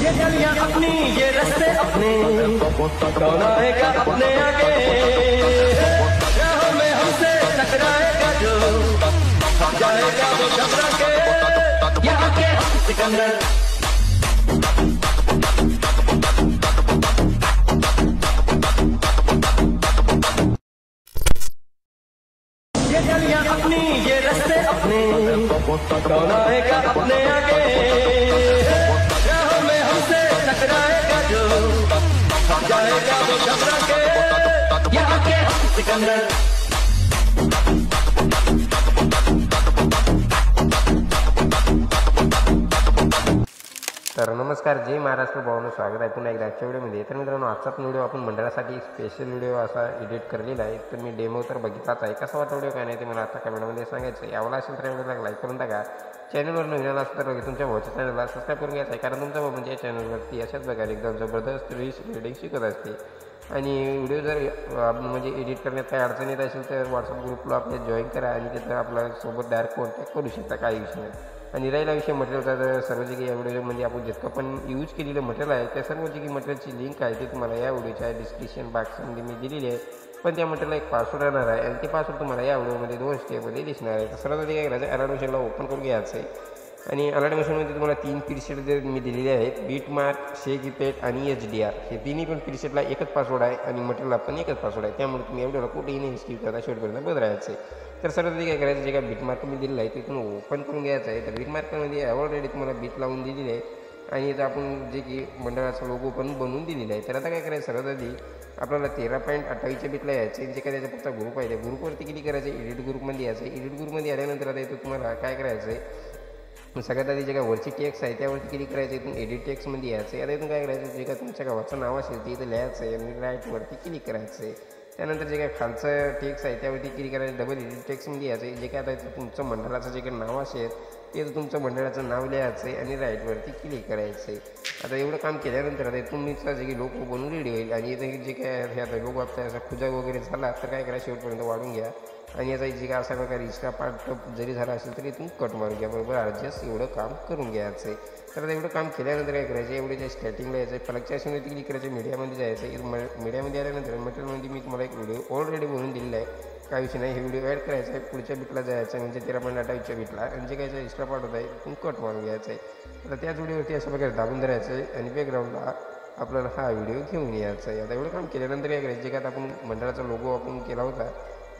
ये गलियां अपनी ये रस्ते अपने, कौन आएगा अपने आगे, राहों में हमसे टकराएगा जो, जाएगा वो घबरा के, यहाँ के सिकंदर। ये गलियां अपनी ये रस्ते अपने, कौन आएगा अपने आगे, राहों में हमसे टकराएगा जो, जाएगा वो घबरा के, यहाँ के सिकंदर। तर नमस्कार, जय महाराष्ट्र भावांनो, स्वागत आहे पुन्हा एकदा आजच्या व्हिडिओमध्ये। तर मित्रांनो, आजचा व्हिडिओ आपण मंडळासाठी एक स्पेशल व्हिडिओ असा एडिट केलेला आहे। तर मी डेमो तर बघितलाच आहे, कसा वाटला व्हिडिओ काय नाही ते मला आता कमेंटमध्ये सांगायचं आहे। यावला असेल तर व्हिडिओला लाईक करून टाका, चॅनलवर नवीन आला असेल तर तुमच्या भावाच्या चॅनलला सबस्क्राईब करून घ्यायचं आहे, कारण तुमचा भाऊ म्हणजे या चॅनलवरती अशाच बघायला एकदम जबरदस्त रीडिंग शिकत असते। आणि व्हिडिओ जर म्हणजे एडिट करण्यात काही अडचण येत असेल तर व्हॉट्सअप ग्रुपला आपल्या जॉईन करा आणि तिथं आपल्यासोबत डायरेक्ट कॉन्टॅक्ट करू शकता काही विषय नाही। आणि राहिला विषय मटेरियलचा, तर सर्व जे काही या व्हिडिओमध्ये आपण जितकं पण यूज केलेलं मटेरियल आहे त्या सर्व जे काही मटेरियलची लिंक आहे ते तुम्हाला या व्हिडिओच्या डिस्क्रिप्शन बॉक्समध्ये मी दिलेली आहे। पण त्या मटेरियलला एक पासवर्ड राहणार आहे आणि ते पासवर्ड तुम्हाला या व्हिडिओमध्ये 2 स्टेपमध्ये दिसणार आहे। तर सर्वात आधी काय करायचं, अलर्ट मशीनला ओपन करून घ्यायचं आहे आणि अलर्ट मशीनमध्ये तुम्हाला 3 प्रीसेट जे मी दिलेले आहेत, बीट मार्क, शेक इफेक्ट आणि HDR, हे तिन्ही पण प्रीसेटला एकच पासवर्ड आहे आणि मटेरियलला पण एकच पासवर्ड आहे। त्यामुळे तुम्ही एवढ्याला कुठेही नाही स्किप करता, शेवटपर्यंत बदलायचं आहे। तर सर्वात आधी काय करायचं, जे काय बीट मार्क मी दिलेलं आहे ते तुम्ही ओपन करून घ्यायचं आहे। तर बीट मार्कमध्ये ऑलरेडी तुम्हाला बीट लावून दिलेली आहे आणि इथं आपण जे की मंडळाचा लोगो पण बनवून दिलेला आहे। तर आता काय करायचं, सर्वात आधी आपल्याला 13.28च्या बीटला यायचं आहे। जे काय त्याचा फक्त ग्रुप आहे त्या ग्रुपवरती क्लिक करायचं, एडिट ग्रुपमध्ये यायचं आहे। एडिट ग्रुपमध्ये आल्यानंतर आता इथं तुम्हाला काय करायचं आहे, सगळ्यात आधी जे काय वरची टेक्स्ट आहे त्यावरती क्लिक करायचं, इथून एडिट टेक्स्टमध्ये यायचं आहे। आता इथून काय करायचं, जे काय तुमच्या गावाचं नाव असेल ते इथं लिहायचं आहे आणि राईटवरती क्लिक करायचं आहे। त्यानंतर जे काय खालचं टेक्स्ट आहे त्यावरती क्लिक करायचं, डबल एडिट टेक्स्टमध्ये यायचं आहे। जे काय आता इथं तुमचं मंडळाचं जे काही नाव असेल ते तुमचं मंडळाचं नाव लिहायचं आहे आणि राईटवरती क्लिक करायचं आहे। आता एवढं काम केल्यानंतर आता तुमचा जे काही लोगो बनवून रेडी होईल आणि इथं जे काय हे आता लोगो आपला असा खुजा वगैरे झाला तर काय करा, शेवटपर्यंत वाढून घ्या आणि याचा जे काय असा प्रकारे एक्स्ट्रा पार्ट जरी झाला असेल तरी इथून कट मारून घ्या, बरोबर ॲडजस्ट एवढं काम करून घ्यायचं आहे। तर आता एवढं काम केल्यानंतर काय करायचं, एवढे जे स्टार्टिंगला यायचं आहे, फलकच्या अशावरती क्लिक करायचं, मीडियामध्ये जायचं आहे। मीडियामध्ये आल्यानंतर मटेरियलमध्ये मी तुम्हाला एक व्हिडिओ ऑलरेडी बनवून दिलेला आहे, काही विषय नाही, हे व्हिडिओ ॲड करायचा आहे, पुढच्या बीटला जायचं आहे म्हणजे 13.28च्या बीटला, आणि जे काय एक्स्ट्रा पार्ट होत आहे इथून कट मारून घ्यायचं आहे। आता त्याच व्हिडिओवरती अशा प्रकारे दाबून धरायचं आहे आणि बॅकग्राऊंडला आपल्याला हा व्हिडिओ घेऊन यायचा आहे। आता एवढं काम केल्यानंतर काय करायचं, जे काय आपण मंडळाचा लोगो आपण केला होता,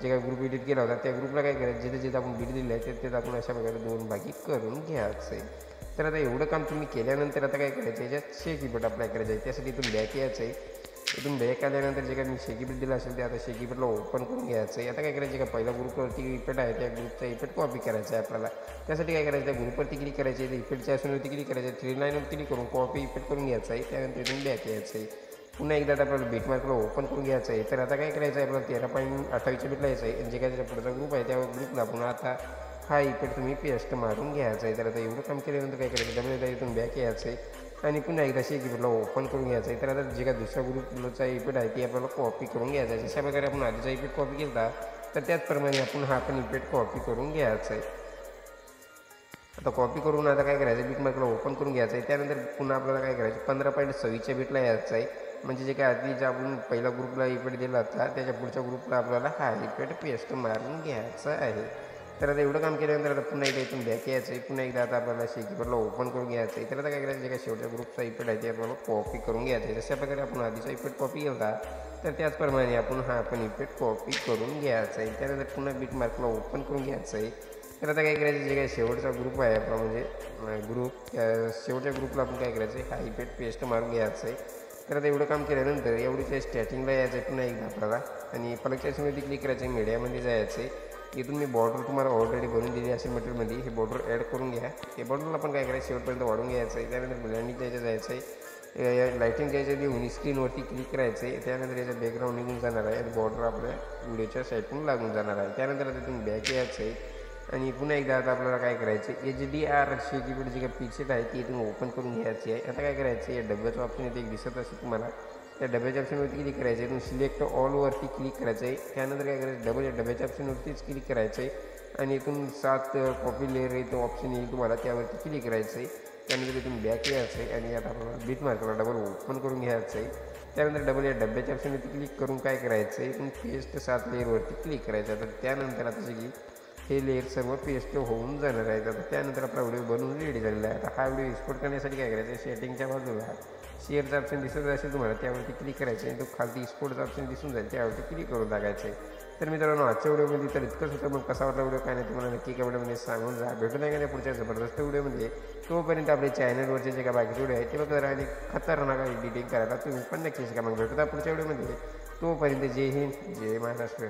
जे काय ग्रुप एडिट केला होता त्या ग्रुपला काय करायचं, जिथे जिथे आपण बीट दिले आहे ते आपण अशा प्रकारे 2 भागी करून घ्यायचं आहे। तर आता एवढं काम तुम्ही केल्यानंतर आता काय करायचं, याच्यात शेक इफेक्ट अप्लाय करायचं आहे। त्यासाठी इथून बॅक यायचं आहे, इथून बॅक आल्यानंतर जे काय मी शेक इफेक्ट दिला असेल ते आता शेक इफेक्टला ओपन करून घ्यायचं आहे। आता काय करायचं, जे काय पहिला ग्रुपवरती इफेक्ट आहे त्या ग्रुपचा इफेक्ट कॉपी करायचा आहे आपल्याला। त्यासाठी काय करायचं, त्या ग्रुपवरती क्लिक करायचे, इफेक्टच्या ऑप्शनवरती क्लिक करायचं, 3 लाईनवर क्लिक करून कॉपी इफेक्ट करून घ्यायचा आहे। त्यानंतर इथून बॅक यायचं आहे, पुन्हा एकदा आपल्याला बीट मार्कला ओपन करून घ्यायचं आहे। तर आता काय करायचं आहे, आपल्याला 13.28च्या बीटला यायचं आहे, जे काय त्याचा पुढचा ग्रुप आहे त्या ग्रुपला पुन्हा आता हा इफेक्ट तुम्ही पेस्ट मारून घ्यायचा आहे। तर आता एवढं काम केल्यानंतर काय करायचं, डबल एकदा इथून बॅक यायचं आहे आणि पुन्हा एकदा शेक इफेक्टला ओपन करून घ्यायचं आहे। तर आता जे काय दुसऱ्या ग्रुपचा इफेक्ट आहे ते आपल्याला कॉपी करून घ्यायचा आहे। जशा प्रकारे आपण आधीचा इफेक्ट कॉपी केला तर त्याचप्रमाणे आपण हा पण इफेक्ट कॉपी करून घ्यायचा आहे। आता कॉपी करून आता काय करायचं, बीट मार्कला ओपन करून घ्यायचं आहे। त्यानंतर पुन्हा आपल्याला काय करायचं, 15.26च्या बीटला यायचं आहे, म्हणजे जे काय आधी जे आपण पहिला ग्रुपला इफेक्ट दिला होता त्याच्या पुढच्या ग्रुपला आपल्याला हा इफेक्ट पेस्ट मारून घ्यायचा आहे। तर आता एवढं काम केल्यानंतर आता पुन्हा एकदा इथून बॅक यायचं आहे, पुन्हा एकदा आता आपल्याला शेक इफेक्टला ओपन करून घ्यायचं आहे। तर आता काय करायचं, जे काय शेवटच्या ग्रुपचा इफेक्ट आहे ते आपल्याला कॉपी करून घ्यायचं आहे। जशा प्रकारे आपण आधीचा इफेक्ट कॉपी केला तर त्याचप्रमाणे आपण हा पण इफेक्ट कॉपी करून घ्यायचा आहे। त्यानंतर पुन्हा बीट मार्कला ओपन करून घ्यायचं आहे। तर आता काय करायचं, जे काय शेवटचा ग्रुप आहे आपला म्हणजे ग्रुप, शेवटच्या ग्रुपला आपण काय करायचं आहे, हा इफेक्ट पेस्ट मारून घ्यायचं आहे। तर आता एवढं काम केल्यानंतर एवढीच्या स्टार्टिंगला यायचं आहे पुन्हा एकदा आपल्याला आणि फलकच्या ऑप्शनवरती क्लिक करायचं आहे, मीडियामध्ये जायचं आहे। इथून मी बॉर्डर तुम्हाला ऑलरेडी बनवून दिली असेल मटेरियलमध्ये, हे बॉर्डर ॲड करून घ्या। हे बॉर्डरला आपण काय करायचं, शेवटपर्यंत वाढून घ्यायचं आहे। त्यानंतर ब्लँडिंग द्यायचं जायचं आहे, लाईटिंग द्यायचं होणी स्क्रीनवरती क्लिक करायचं आहे। त्यानंतर याचं बॅकग्राऊंड निघून जाणार आहे आणि बॉर्डर आपल्या व्हिडिओच्या साईडून लागून जाणार आहे। त्यानंतर आता तिथून बॅक यायचं आहे आणि पुन्हा एकदा आता आपल्याला काय करायचं, HDR शेक इफेक्ट जे काय पिक्चर आहे ती इथून ओपन करून घ्यायची आहे। आता काय करायचं, या डब्याचं ऑप्शन इथे एक दिसत असेल तुम्हाला, त्या डब्याच्या ऑप्शनवरती क्लिक करायचं आहे, इथून सिलेक्ट ऑलवरती क्लिक करायचं आहे। त्यानंतर काय करायचं, डब्याच्या ऑप्शनवरतीच क्लिक करायचं आहे आणि इथून 7 कॉपी लेअर आहे तो ऑप्शन येईल तुम्हाला, त्यावरती क्लिक करायचं आहे त्यानंतर इथून बॅक यायचं आहे आणि आता आपल्याला बीट मार्करला डबल ओपन करून घ्यायचं आहे. त्यानंतर डबल या डब्याच्या ऑप्शनवरती क्लिक करून काय करायचं आहे, इथून पेस्ट 7 लेअरवरती क्लिक करायचं. तर त्यानंतर आता सगळी हे लेअर सर्व पेस्ट होऊन जाणार आहे. आता त्यानंतर आपला व्हिडिओ बनवून रेडी झालेला आहे. आता हा व्हिडिओ एक्सपोर्ट करण्यासाठी काय करायचं आहे, सेटिंगच्या बाजूला शेअरचा ऑप्शन दिसत असेल तुम्हाला, त्यावरती क्लिक करायचं आहे. तो खालती एक्सपोर्टचा ऑप्शन दिसून जाईल, त्यावरती क्लिक करून टाकायचं आहे. तर मित्रांनो आजच्या व्हिडिओमध्ये तर इतकंच होतं. मग कसा वाटला व्हिडिओ काय नाही तुम्हाला नक्की कमेंटमध्ये सांगून जा. भेटून आहे का नाही पुढच्या जबरदस्त व्हिडिओमध्ये. तोपर्यंत आपल्या चॅनलवरचे जे काय बाकीचे व्हिडिओ आहेत ते बघा आणि खतरनाक एडिटिंग करायला तुम्ही पण नक्कीच का. मग भेटूया पुढच्या व्हिडिओमध्ये. तोपर्यंत जय हिंद, जय महाराष्ट्र.